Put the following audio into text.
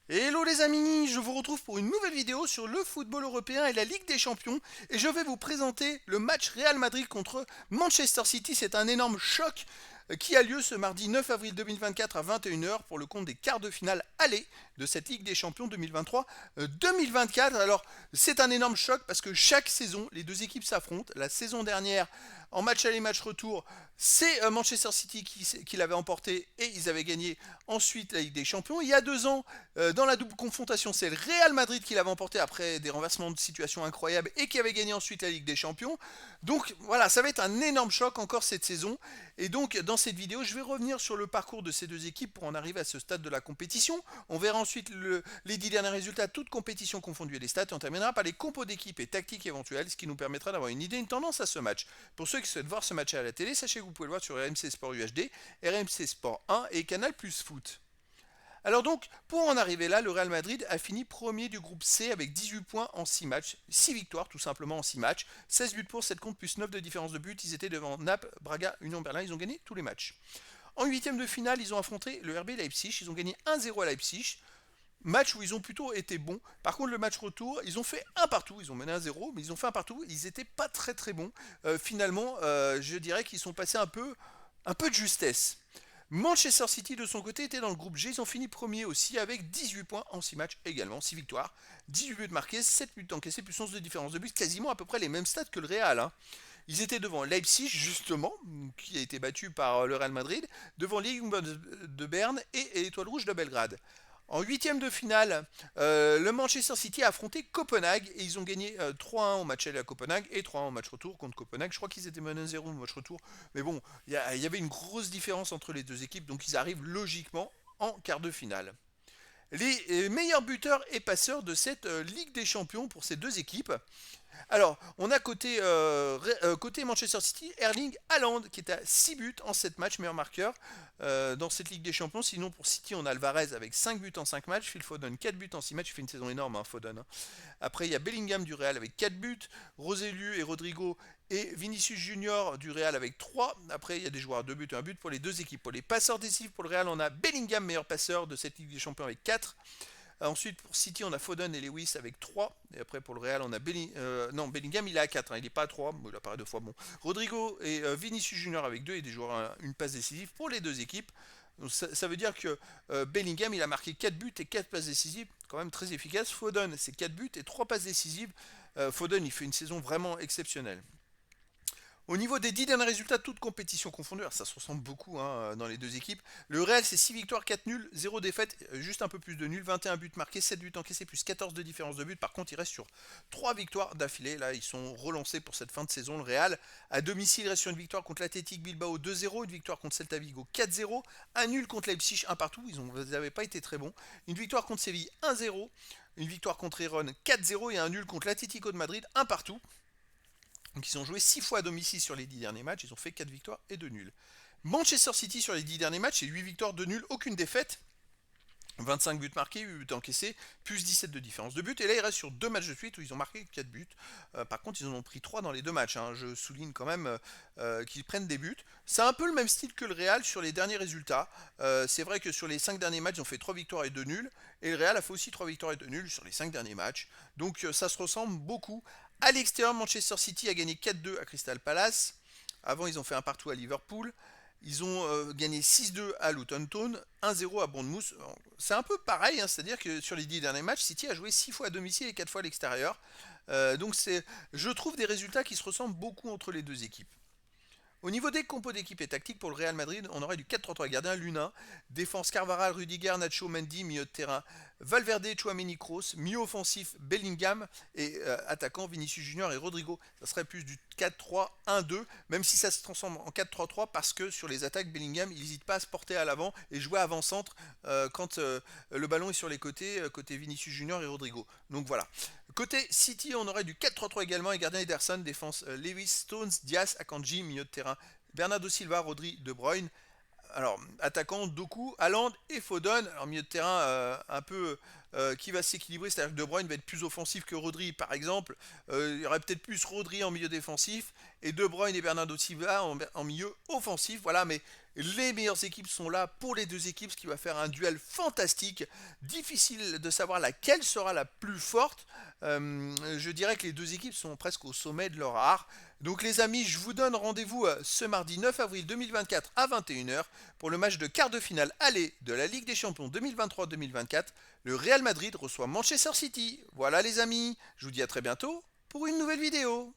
Hello les amis, je vous retrouve pour une nouvelle vidéo sur le football européen et la Ligue des Champions et je vais vous présenter le match Real Madrid contre Manchester City. C'est un énorme choc qui a lieu ce mardi 9 avril 2024 à 21h pour le compte des quarts de finale aller de cette Ligue des Champions 2023-2024. Alors c'est un énorme choc parce que chaque saison les deux équipes s'affrontent. La saison dernière en match aller match retour c'est Manchester City qui l'avait emporté et ils avaient gagné ensuite la Ligue des Champions. Il y a 2 ans, dans la double confrontation, c'est le Real Madrid qui l'avait emporté après des renversements de situation incroyables et qui avait gagné ensuite la Ligue des Champions. Donc voilà, ça va être un énorme choc encore cette saison. Et donc dans cette vidéo, je vais revenir sur le parcours de ces deux équipes pour en arriver à ce stade de la compétition. On verra ensuite les 10 derniers résultats, toutes compétitions confondues et les stats. Et on terminera par les compos d'équipe et tactiques éventuelles, ce qui nous permettra d'avoir une idée, une tendance à ce match. Pour ceux qui souhaitent voir ce match à la télé, sachez que vous pouvez le voir sur RMC Sport UHD, RMC Sport 1 et Canal Plus Foot. Alors donc, pour en arriver là, le Real Madrid a fini premier du groupe C avec 18 points en 6 matchs, 6 victoires tout simplement en 6 matchs, 16 buts pour, 7 contre plus 9 de différence de but, ils étaient devant Naples, Braga, Union Berlin, ils ont gagné tous les matchs. En huitième de finale, ils ont affronté le RB Leipzig, ils ont gagné 1-0 à Leipzig, match où ils ont plutôt été bons. Par contre, le match retour, ils ont fait un partout, ils ont mené 1-0, mais ils ont fait un partout, ils n'étaient pas très très bons. Finalement, je dirais qu'ils sont passés un peu de justesse. Manchester City de son côté était dans le groupe G, ils ont fini premier aussi avec 18 points en 6 matchs également, 6 victoires, 18 buts marqués, 7 buts encaissés, plus 11 de différence de but, quasiment à peu près les mêmes stats que le Real. Hein. Ils étaient devant Leipzig justement, qui a été battu par le Real Madrid, devant l'Union de Berne et l'Étoile Rouge de Belgrade. En huitième de finale, le Manchester City a affronté Copenhague et ils ont gagné 3-1 au match aller à Copenhague et 3-1 au match retour contre Copenhague. Je crois qu'ils étaient menés 1-0 au match retour, mais bon, y avait une grosse différence entre les deux équipes, donc ils arrivent logiquement en quart de finale. Les meilleurs buteurs et passeurs de cette Ligue des Champions pour ces deux équipes. Alors, on a côté Manchester City, Erling Haaland qui est à 6 buts en 7 matchs, meilleur marqueur dans cette Ligue des Champions. Sinon, pour City, on a Alvarez avec 5 buts en 5 matchs, Phil Foden 4 buts en 6 matchs, il fait une saison énorme, hein, Foden. Hein. Après, il y a Bellingham du Real avec 4 buts, Roselu et Rodrigo et Vinicius Junior du Real avec 3. Après, il y a des joueurs à 2 buts et 1 but pour les deux équipes. Pour les passeurs décisifs pour le Real, on a Bellingham, meilleur passeur de cette Ligue des Champions avec 4. Ensuite, pour City, on a Foden et Lewis avec 3. Et après, pour le Real, on a non, Bellingham, il est à 4. Hein, il n'est pas à 3. Bon, il apparaît 2 fois. Bon. Rodrigo et Vinicius Junior avec 2 et des joueurs une passe décisive pour les deux équipes. Donc, ça veut dire que Bellingham, il a marqué 4 buts et 4 passes décisives. Quand même très efficace. Foden, c'est 4 buts et 3 passes décisives. Foden, il fait une saison vraiment exceptionnelle. Au niveau des 10 derniers résultats, toutes compétitions confondues, alors ça se ressemble beaucoup hein, dans les deux équipes. Le Real, c'est 6 victoires, 4 nuls, 0 défaite, juste un peu plus de nuls, 21 buts marqués, 7 buts encaissés, plus 14 de différence de but. Par contre, il reste sur 3 victoires d'affilée. Là, ils sont relancés pour cette fin de saison. Le Real, à domicile, il reste sur une victoire contre l'Athletic Bilbao 2-0, une victoire contre Celta Vigo 4-0, un nul contre Leipzig 1 partout. Ils n'avaient pas été très bons. Une victoire contre Séville 1-0, une victoire contre Iron 4-0 et un nul contre l'Atlético de Madrid 1 partout. Donc ils ont joué 6 fois à domicile sur les 10 derniers matchs, ils ont fait 4 victoires et 2 nuls. Manchester City sur les 10 derniers matchs, c'est 8 victoires, 2 nuls, aucune défaite. 25 buts marqués, 8 buts encaissés, plus 17 de différence de but. Et là, il reste sur 2 matchs de suite où ils ont marqué 4 buts. Par contre, ils en ont pris 3 dans les 2 matchs. Hein. Je souligne quand même qu'ils prennent des buts. C'est un peu le même style que le Real sur les derniers résultats. C'est vrai que sur les 5 derniers matchs, ils ont fait 3 victoires et 2 nuls. Et le Real a fait aussi 3 victoires et 2 nuls sur les 5 derniers matchs. Donc ça se ressemble beaucoup. À l'extérieur, Manchester City a gagné 4-2 à Crystal Palace. Avant, ils ont fait un partout à Liverpool. Ils ont gagné 6-2 à Luton Town, 1-0 à Bournemouth. C'est un peu pareil, hein, c'est-à-dire que sur les 10 derniers matchs, City a joué 6 fois à domicile et 4 fois à l'extérieur. Donc je trouve des résultats qui se ressemblent beaucoup entre les deux équipes. Au niveau des compos d'équipe et tactique pour le Real Madrid, on aurait du 4-3-3 gardien Luna, défense Carvaral, Rudiger, Nacho, Mendy, milieu de terrain Valverde, Chouameni, Kroos, milieu offensif Bellingham et attaquant Vinicius Junior et Rodrigo. Ça serait plus du 4-3-1-2, même si ça se transforme en 4-3-3 parce que sur les attaques Bellingham, il n'hésite pas à se porter à l'avant et jouer avant-centre quand le ballon est sur les côtés, côté Vinicius Junior et Rodrigo. Donc voilà. Côté City, on aurait du 4-3-3 également et gardien Ederson, défense Lewis, Stones, Diaz, Akanji, milieu de terrain Bernardo Silva, Rodri, De Bruyne. Alors, attaquant Doku, Haaland et Foden. Alors, milieu de terrain un peu qui va s'équilibrer, c'est-à-dire que De Bruyne va être plus offensif que Rodri, par exemple. Il y aurait peut-être plus Rodri en milieu défensif et De Bruyne et Bernardo Silva en milieu offensif. Voilà, mais Les meilleures équipes sont là pour les deux équipes, ce qui va faire un duel fantastique. Difficile de savoir laquelle sera la plus forte. Je dirais que les deux équipes sont presque au sommet de leur art. Donc les amis, je vous donne rendez-vous ce mardi 9 avril 2024 à 21h pour le match de quart de finale aller de la Ligue des Champions 2023-2024. Le Real Madrid reçoit Manchester City. Voilà les amis, je vous dis à très bientôt pour une nouvelle vidéo.